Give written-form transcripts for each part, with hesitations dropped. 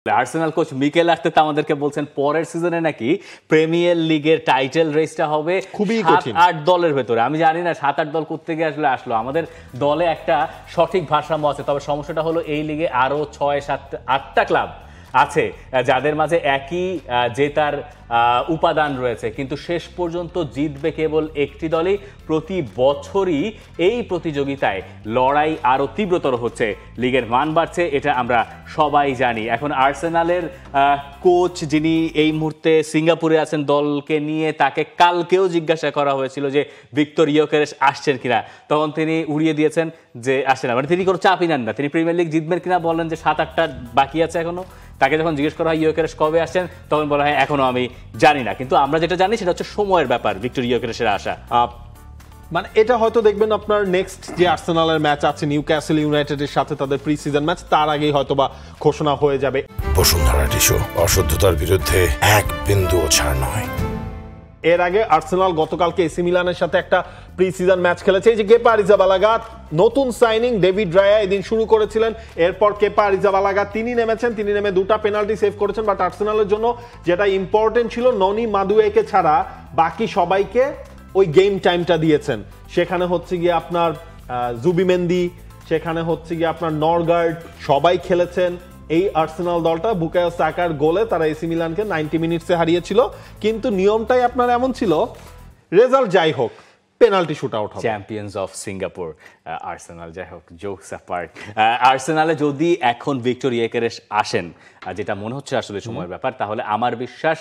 Arsenal coach Mikel Arteta আমাদেরকে বলছেন পরের সিজনে নাকি প্রিমিয়ার লিগের টাইটেল রেসটা হবে খুবই কঠিন 7-8 দলের ভেতরে। আমি জানি না 7-8 দল করতে গিয়ে আসলো আমাদের দলে একটা সঠিক ভারসাম্য আছে, তবে সমস্যাটা হলো এই লিগে আরো 6-7-8টা ক্লাব আছে যাদের মাঝে একই জেতার উপাদান রয়েছে, কিন্তু শেষ পর্যন্ত জিতবে কেবল একটি দলই। প্রতি বছরই এই প্রতিযোগিতায় লড়াই আরো তীব্রতর হচ্ছে, লিগের মান বাড়ছে, এটা আমরা সবাই জানি। এখন আর্সেনালের কোচ যিনি এই মুহূর্তে সিঙ্গাপুরে আছেন দলকে নিয়ে, তাকে কালকেও জিজ্ঞাসা করা হয়েছিল যে ভিক্টর ইয়োকেরেস আসছেন কিনা, তখন তিনি উড়িয়ে দিয়েছেন যে আসছে না, মানে তিনি কোনো চাপই নেন না। তিনি প্রিমিয়ার লিগ জিতবেন কিনা বললেন যে 7-8টা বাকি আছে এখনো। তাকে যখন জিজ্ঞেস করা হয় ইয়োকেরেস কবে আসছেন, তখন বলা হয় এখনো আমি জানি না। কিন্তু আমরা যেটা জানি সেটা হচ্ছে সময়ের ব্যাপার ভিক্টর ইয়োকেরেসের আসা। মানে এটা হয়তো দেখবেন আপনার নেক্সট যে আর্সেনালের ম্যাচ আছে নিউক্যাসল ইউনাইটেডের সাথে, তাদের প্রি সিজন ম্যাচ, তার আগেই হয়তো বা ঘোষণা হয়ে যাবে। বসুন্ধরা টিস্যু, অশুদ্ধতার বিরুদ্ধে এক বিন্দুও ছাড় নয়। এর আগে আর্সেনাল গতকালকে এসি মিলানের সাথে একটা প্রি সিজন ম্যাচ খেলেছে। এই যে কেপা আরিজাবালাগা নতুন সাইনিং, ডেভিড রায়া এদিন শুরু করেছিলেন, এরপর কেপা আরিজাবালাগা তিনি নেমেছেন, তিনি নেমে দুটা পেনাল্টি সেভ করেছেন। বাট আর্সেনালের জন্য যেটা ইম্পর্টেন্ট ছিল, ননি মাদুয়েকে ছাড়া বাকি সবাইকে ওই গেম টাইমটা দিয়েছেন। সেখানে হচ্ছে গিয়ে আপনার জুবিমেন্দি, সেখানে হচ্ছে গিয়ে আপনার নরগার্ড, সবাই খেলেছেন। এই আর্সেনাল দলটা বুকায়ো সাকার গোলে তারা এসি মিলানকে 90 মিনিটসে হারিয়েছিল। কিন্তু নিয়মটাই আপনার এমন ছিল, রেজাল্ট যাই হোক পেনাল্টি শুট আউট হবে। চ্যাম্পিয়ন্স অফ সিঙ্গাপুর আর্সেনাল, যাই হোক জোকস অ্যাপার্ট। আর্সেনালে যদি এখন ভিক্টর ইয়োকেরেস আসেন, যেটা মনে হচ্ছে আসলে সময়ের ব্যাপার, তাহলে আমার বিশ্বাস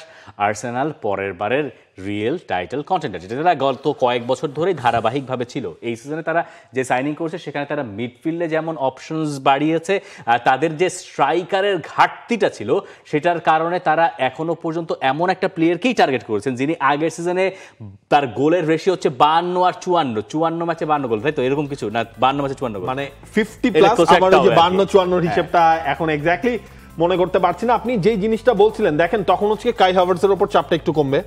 আর্সেনাল পরের বারের রিয়েল টাইটেল কন্টেন্ডার, যেটা তারা গত কয়েক বছর ধরেই ধারাবাহিকভাবে ছিল। এই সিজনে তারা যে সাইনিং করছে সেখানে তারা মিডফিল্ডে যেমন অপশনস বাড়িয়েছে, তাদের যে স্ট্রাইকারের ঘাটতিটা ছিল সেটার কারণে তারা এখনো পর্যন্ত এমন একটা প্লেয়ারকেই টার্গেট করেছেন যিনি আগের সিজনে তার গোলের রেশিও হচ্ছে 52 আর 54 ম্যাচে 52 গোল, তাই তো এরকম কিছু না, 52 ম্যাচে 54 গোল, মানে 50 প্লাস। আমার যে 52-54 হিসেবটা এখন এক্স্যাক্টলি মনে করতে পারছি না। আপনি যেই জিনিসটা বলছিলেন, দেখেন তখন হচ্ছে কাই হাভার্টজের উপর চাপটা একটু কমবে,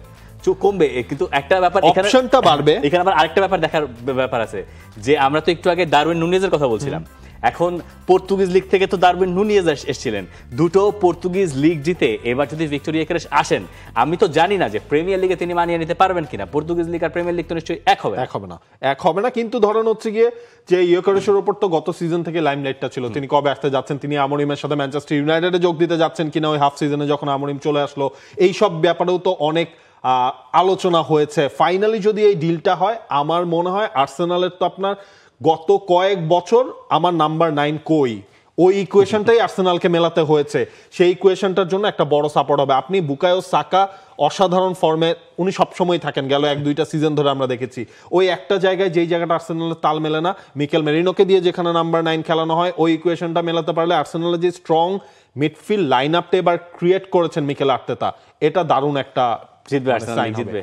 কিন্তু একটা ব্যাপার অপশনটা বাড়বে। এখানে আবার আরেকটা ব্যাপার দেখার ব্যাপার আছে, যে আমরা তো একটু আগে ডারউইন নুনিয়েজের কথা বলছিলাম, এখন পর্তুগিজ লিগ থেকে তো ডারউইন নুনিয়েজ এসেছিলেন, দুটো পর্তুগিজ লিগ জিতে এবার যদি ভিক্টর ইয়োকেরেস আসেন, আমি তো জানি না যে প্রিমিয়ার লিগে তিনি মানিয়ে নিতে পারবেন কিনা। পর্তুগিজ লিগ আর প্রিমিয়ার লিগ তো নিশ্চয়ই এক হবে না। কিন্তু ধরেন হচ্ছে গিয়ে যে ইয়োকেরেসের উপর তো গত সিজন থেকে লাইমলাইটটা ছিল, তিনি কবে আসতে যাচ্ছেন, তিনি আমরিমের সাথে ম্যানচেস্টার ইউনাইটেডে যোগ দিতে যাচ্ছেন কিনা ওই হাফ সিজনে যখন আমরিম চলে আসলো, এই সব ব্যাপারেও তো অনেক আলোচনা হয়েছে। ফাইনালি যদি এই ডিলটা হয়, আমার মনে হয় আর্সেনালের তো আপনার গত কয়েক বছর আমার নাম্বার 9 কই, ওই ইকুয়েশনটাই আর্সেনালকে মেলাতে হয়েছে। সেই ইকুয়েশনটার জন্য একটা বড় সাপোর্ট হবে। আপনি বুকায়ো সাকা অসাধারণ ফর্মে, উনি সবসময় থাকেন, গেল 1-2টা সিজন ধরে আমরা দেখেছি। ওই একটা জায়গায় যেই জায়গাটা আর্সেনালের তাল মেলে না, মিকেল মেরিনোকে দিয়ে যেখানে নাম্বার 9 খেলানো হয়, ওই ইকুয়েশনটা মেলাতে পারলে আর্সেনালের যে স্ট্রং মিডফিল্ড লাইন আপটা এবার ক্রিয়েট করেছেন মিকেল আর্তেতা, এটা দারুণ একটা জিতবে।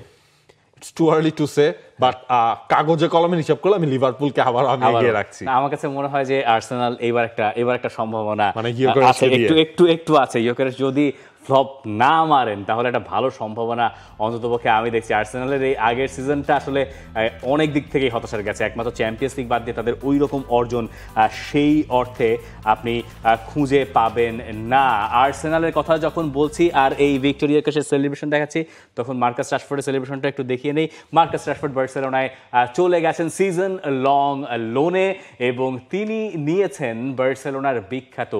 It's too early to say, but কাগজে কলমে হিসাব করলে আমি লিভারপুলকে আবার এগিয়ে রাখছি। আমার কাছে মনে হয় যে আর্সেনাল এবার একটা সম্ভাবনা মানে আছে, একটু আছে। ইয়োকেরেস যদি ফ্লপ না মারেন তাহলে একটা ভালো সম্ভাবনা অন্ততপক্ষে আমি দেখছি। আর্সেনালের এই আগের সিজনটা আসলে অনেক দিক থেকেই হতাশার গেছে, একমাত্র চ্যাম্পিয়ন্স লিগ বাদ দিয়ে তাদের ওই রকম অর্জন সেই অর্থে আপনি খুঁজে পাবেন না। আর্সেনালের কথা যখন বলছি আর এই ভিক্টর ইয়োকেরেসের সেলিব্রেশন দেখাচ্ছি, তখন মার্কাস রাশফোর্ডের সেলিব্রেশনটা একটু দেখিয়ে নেই। মার্কাস রাশফোর্ড বার্সেলোনায় চলে গেছেন সিজন লং লোনে, এবং তিনি নিয়েছেন বার্সেলোনার বিখ্যাত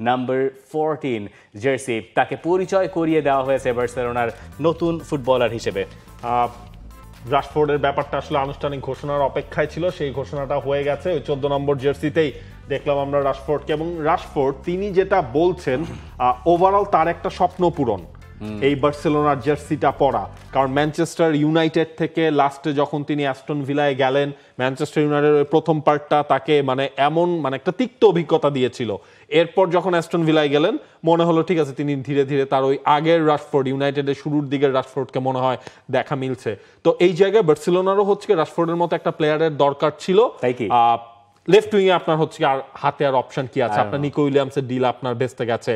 নাম্বার 14 জার্সি। তাকে পরিচয় করিয়ে দেওয়া হয়েছে বার্সেলোনার নতুন ফুটবলার হিসেবে। রাশফোর্ডের ব্যাপারটা আসলে আনুষ্ঠানিক ঘোষণার অপেক্ষায় ছিল, সেই ঘোষণাটা হয়ে গেছে। ওই 14 নম্বর জার্সিতেই দেখলাম আমরা রাশফোর্ডকে, এবং রাশফোর্ড তিনি যেটা বলছেন ওভারঅল তার একটা স্বপ্ন পূরণ এই বার্সেলোনার জার্সিটা পরা। কারণ ম্যানচেস্টার ইউনাইটেড থেকে লাস্টে যখন তিনি অ্যাস্টন ভিলায় গেলেন, ম্যানচেস্টার ইউনাইটেডের প্রথম পার্টটা তাকে মানে একটা তিক্ত অভিজ্ঞতা দিয়েছিল। এরপর যখন অ্যাস্টন ভিলায় গেলেন মনে হলো ঠিক আছে, তিনি ধীরে ধীরে তার ওই আগের রাশফোর্ড, ইউনাইটেডের শুরুর দিকের রাশফোর্ডকে মনে হয় দেখা মিলছে। তো এই জায়গায় বার্সেলোনারও হচ্ছে রাশফোর্ডের মতো একটা প্লেয়ারের দরকার ছিল। তাই কি লেফট উইংয়ে আপনার হচ্ছে আর হাতে আর অপশন কি আছে? আপনার নিকো উইলিয়ামসের ডিল আপনার বেস্টে গেছে,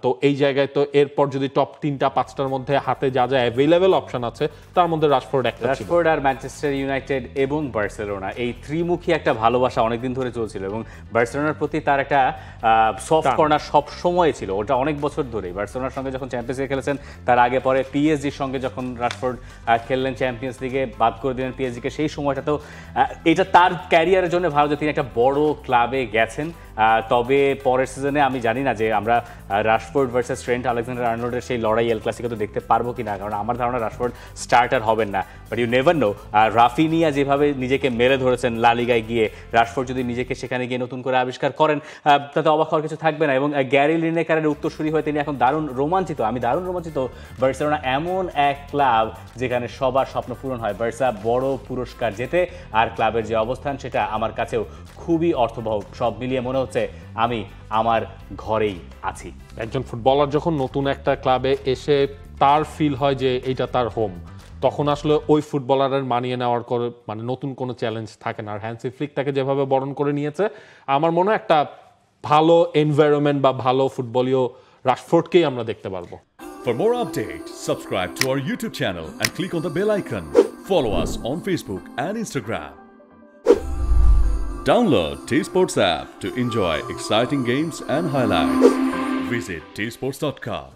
তো এই জায়গায় তো এরপর যদি টপ 3-5টার মধ্যে হাতে যা যা অ্যাভেলেবেল অপশন আছে তার মধ্যে রাশফোর্ড একটা ছিল। রাশফোর্ড আর ম্যানচেস্টার ইউনাইটেড এবং বার্সেলোনা এই ত্রিমুখী একটা ভালোবাসা অনেকদিন ধরে চলছিল এবং বার্সেলোনার প্রতি তার একটা সফট কর্নার সব সময় ছিল, ওটা অনেক বছর ধরেই। বার্সেলোনার সঙ্গে যখন চ্যাম্পিয়ন্স লিগে খেলেছেন, তার আগে পরে পিএসজির সঙ্গে যখন রাশফোর্ড খেললেন চ্যাম্পিয়ন্স লিগে, বাদ করে দিলেন পিএসজিকে, সেই সময়টাতেও এটা তার ক্যারিয়ারের জন্য ভালো যে তিনি একটা বড় ক্লাবে গেছেন। তবে পরের সিজনে আমি জানি না যে আমরা রাশফোর্ড ভার্সেস ট্রেন্ট আলেকজান্ডার আর্নল্ডের সেই লড়াই এল ক্লাসিকো তো দেখতে পারবো কিনা, কারণ আমার ধারণা রাশফোর্ড স্টার্টার হবেন না। But you never know, Raphinha যেভাবে নিজেকে মেলে ধরেছেন লা লিগায় গিয়ে, রাশফোর্ড যদি নিজেকে সেখানে গিয়ে নতুন করে আবিষ্কার করেন তাতে অবাক হওয়ার কিছু থাকবে না। এবং গ্যারি লিনেকারের উত্তরসূরি হয়ে তিনি এখন দারুণ রোমাঞ্চিত, আমি দারুণ রোমাঞ্চিত। বার্সেলোনা এমন এক ক্লাব যেখানে সবার স্বপ্ন পূরণ হয়, বার্সা বড় পুরস্কার জেতে, আর ক্লাবের যে অবস্থান সেটা আমার কাছেও খুবই অর্থবহ। সব মিলিয়ে মনে হচ্ছে আমি আমার ঘরেই আছি। একজন ফুটবলার যখন নতুন একটা ক্লাবে এসে তার ফিল হয় যে এইটা তার হোম, তখন আসলে ওই ফুটবলারের মানিয়ে নেওয়ার করে মানে নতুন কোনো চ্যালেঞ্জ থাকে না। আর হ্যান্সি ফ্লিক তাকে যেভাবে বরণ করে নিয়েছে, আমার মনে হয় একটা ভালো এনভায়রনমেন্ট বা ভালো ফুটবলীয় রাশফোর্ডকেই আমরা দেখতে পারবো। For more updates, subscribe to our YouTube channel and click on the bell icon. Follow us on Facebook and Instagram. Download T-Sports app to enjoy exciting games and highlights. Visit tsports.com.